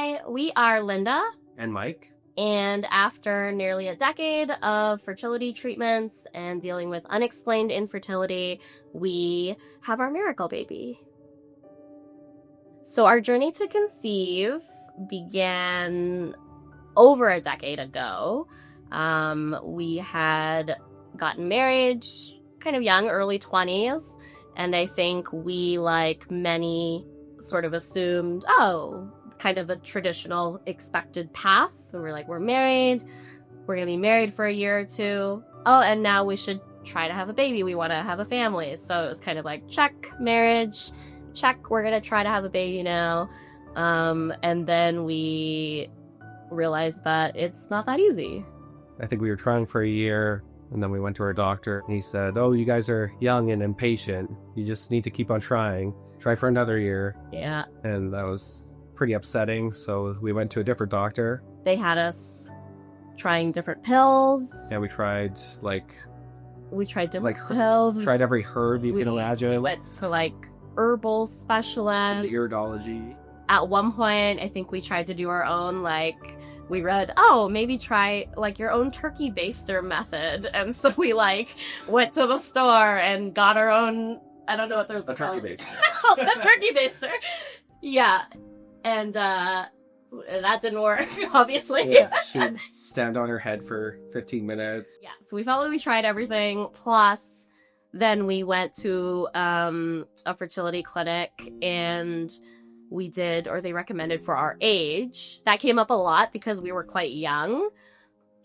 Hi, we are Linda and Mike. And after nearly a decade of fertility treatments and dealing with unexplained infertility, we have our miracle baby. So our journey to conceive began over a decade ago. We had gotten married kind of young, early 20s, and I think we, like many, sort of assumed, kind of a traditional expected path. So we're like, we're married, we're gonna be married for a year or two. Oh, and now we should try to have a baby. We want to have a family. So it was kind of like, check marriage, check, we're gonna try to have a baby now. And then we realized that it's not that easy. I think we were trying for a year, and then we went to our doctor, and he said, "Oh, you guys are young and impatient. You just need to keep on trying. Try for another year." Yeah. And that was pretty upsetting, so we went to a different doctor. They had us trying different pills. Yeah, we tried different pills. Tried every herb you can imagine. We went to herbal specialists. The iridology. At one point, I think we tried to do our own, we read, maybe try your own turkey baster method. And so we went to the store and got our own, I don't know what there's a turkey baster. The turkey baster. Yeah. And that didn't work, obviously. Yeah, she'd stand on her head for 15 minutes. Yeah, so we felt like we tried everything. Plus, then we went to a fertility clinic, and we did, or they recommended for our age. That came up a lot because we were quite young.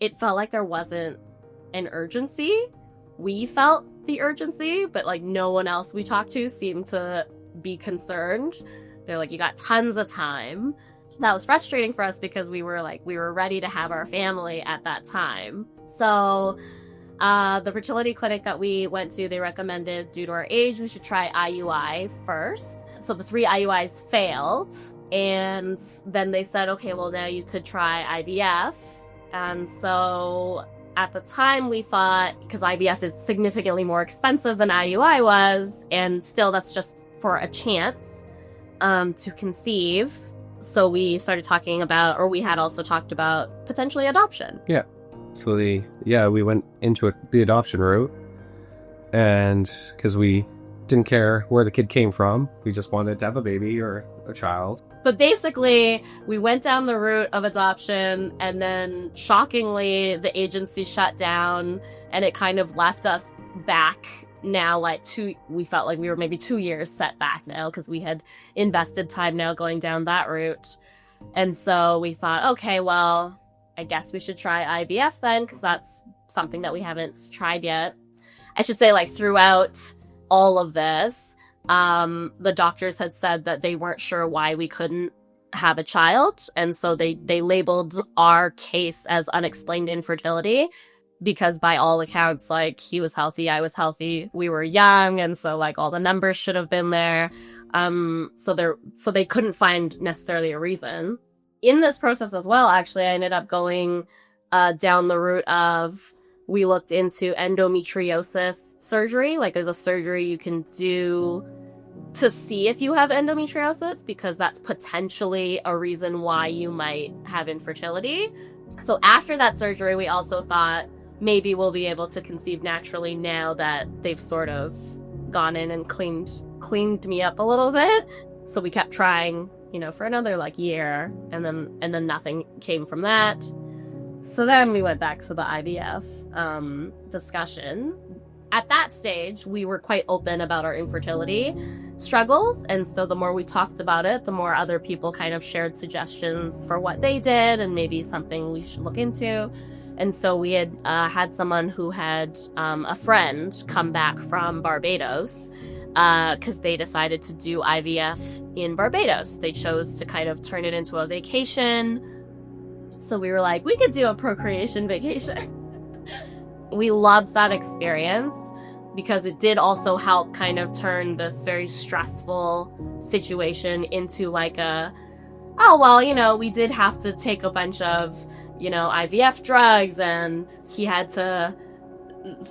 It felt like there wasn't an urgency. We felt the urgency, but no one else we talked to seemed to be concerned. They're like, you got tons of time. That was frustrating for us because we were ready to have our family at that time. So the fertility clinic that we went to, they recommended, due to our age, we should try IUI first. So the 3 IUIs failed. And then they said, okay, well, now you could try IVF. And so at the time we thought, because IVF is significantly more expensive than IUI was, and still that's just for a chance to conceive. So we started talking about, or we had also talked about, potentially adoption. Yeah. So we went into the adoption route, and because we didn't care where the kid came from, we just wanted to have a baby or a child. But basically, we went down the route of adoption, and then shockingly, the agency shut down, and it kind of left us back now, we felt like we were maybe 2 years set back now, because we had invested time now going down that route. And so we thought, okay, well, I guess we should try IVF then, because that's something that we haven't tried yet. I should say, throughout all of this, the doctors had said that they weren't sure why we couldn't have a child. And so they labeled our case as unexplained infertility, because by all accounts, he was healthy, I was healthy, we were young, and so all the numbers should have been there. So they couldn't find necessarily a reason. In this process as well, actually, I ended up going down the route of, we looked into endometriosis surgery. There's a surgery you can do to see if you have endometriosis, because that's potentially a reason why you might have infertility. So after that surgery, we also thought maybe we'll be able to conceive naturally now that they've sort of gone in and cleaned me up a little bit. So we kept trying, for another year, and then nothing came from that. So then we went back to the IVF discussion. At that stage, we were quite open about our infertility struggles, and so the more we talked about it, the more other people kind of shared suggestions for what they did and maybe something we should look into. And so we had had someone who had a friend come back from Barbados, because they decided to do IVF in Barbados. They chose to kind of turn it into a vacation. So we were like, we could do a procreation vacation. We loved that experience, because it did also help kind of turn this very stressful situation into we did have to take a bunch of, IVF drugs, and he had to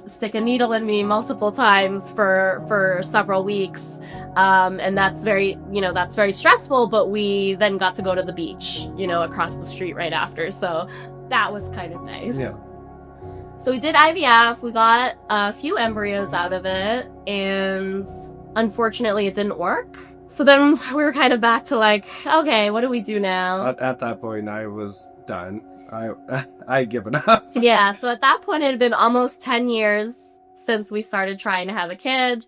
stick a needle in me multiple times for several weeks. And that's very stressful, but we then got to go to the beach, across the street right after. So that was kind of nice. Yeah. So we did IVF. We got a few embryos out of it, and unfortunately it didn't work. So then we were kind of back to like, okay, what do we do now? At that point, I was done. I'd given up. Yeah, so at that point, it had been almost 10 years since we started trying to have a kid.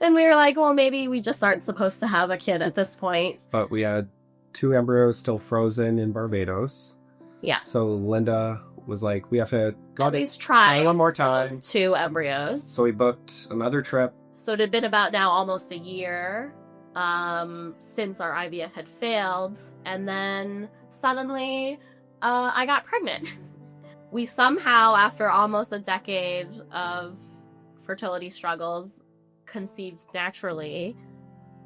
And we were like, well, maybe we just aren't supposed to have a kid at this point. But we had 2 embryos still frozen in Barbados. Yeah. So Linda was like, we have to at least try one more time. Those 2 embryos. So we booked another trip. So it had been about now almost a year since our IVF had failed. And then suddenly I got pregnant. We somehow, after almost a decade of fertility struggles, conceived naturally,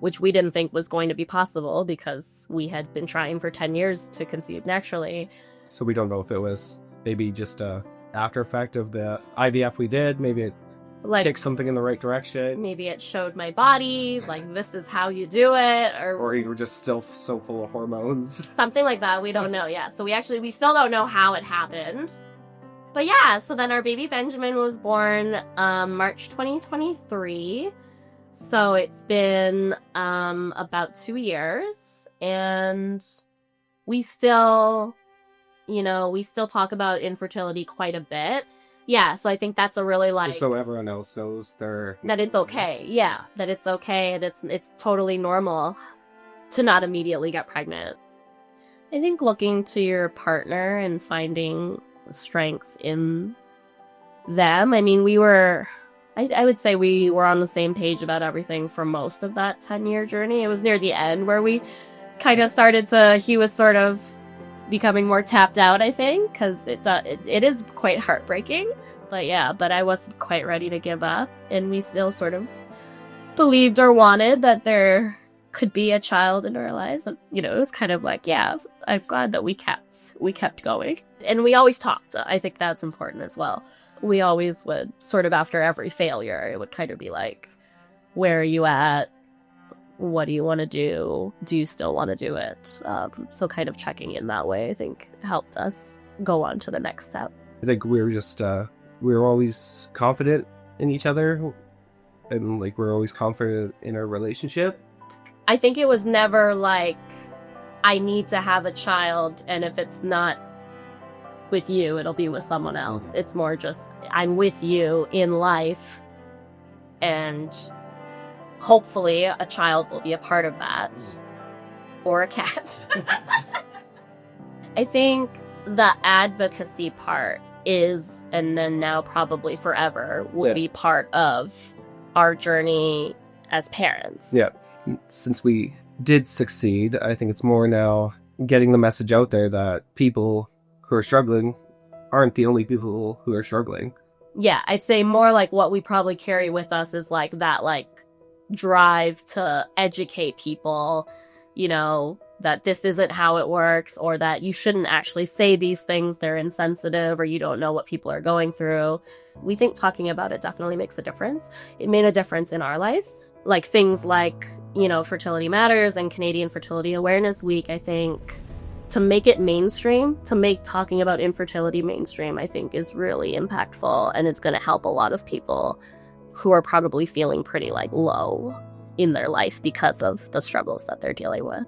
which we didn't think was going to be possible because we had been trying for 10 years to conceive naturally. So we don't know if it was maybe just a after effect of the IVF we did. Maybe it kicked something in the right direction. Maybe it showed my body, like, this is how you do it. Or you were just still so full of hormones. Something like that. We don't know yet. So we still don't know how it happened. But yeah, so then our baby Benjimin was born March 2023. So it's been about 2 years. And we still talk about infertility quite a bit. Yeah, so I think that's a really so everyone else knows that it's okay. Yeah, that it's okay, and it's totally normal to not immediately get pregnant. I think looking to your partner and finding strength in them. I mean, I would say we were on the same page about everything for most of that 10-year journey. It was near the end where we kind of he was sort of becoming more tapped out, I think, because it is quite heartbreaking. But I wasn't quite ready to give up, and we still sort of believed or wanted that there could be a child in our lives. And, it was kind of like, yeah, I'm glad that we kept going. And we always talked. I think that's important as well. We always would sort of, after every failure, it would kind of be like, where are you at? What do you want to do? Do you still want to do it? So kind of checking in that way, I think, helped us go on to the next step. I think we were just, we were always confident in each other, and like we're always confident in our relationship. I think it was never like, I need to have a child, and if it's not with you, it'll be with someone else. It's more just, I'm with you in life, and hopefully a child will be a part of that. Or a cat. I think the advocacy part is, and then now probably forever, will be part of our journey as parents. Yeah. Since we did succeed, I think it's more now getting the message out there that people who are struggling aren't the only people who are struggling. Yeah, I'd say more like what we probably carry with us is like that, like, drive to educate people, that this isn't how it works, or that you shouldn't actually say these things, they're insensitive, or you don't know what people are going through. We think talking about it definitely makes a difference. It made a difference in our life. Like things like, Fertility Matters and Canadian Fertility Awareness Week, I think, to make it mainstream, to make talking about infertility mainstream, I think is really impactful, and it's going to help a lot of people who are probably feeling pretty like low in their life because of the struggles that they're dealing with.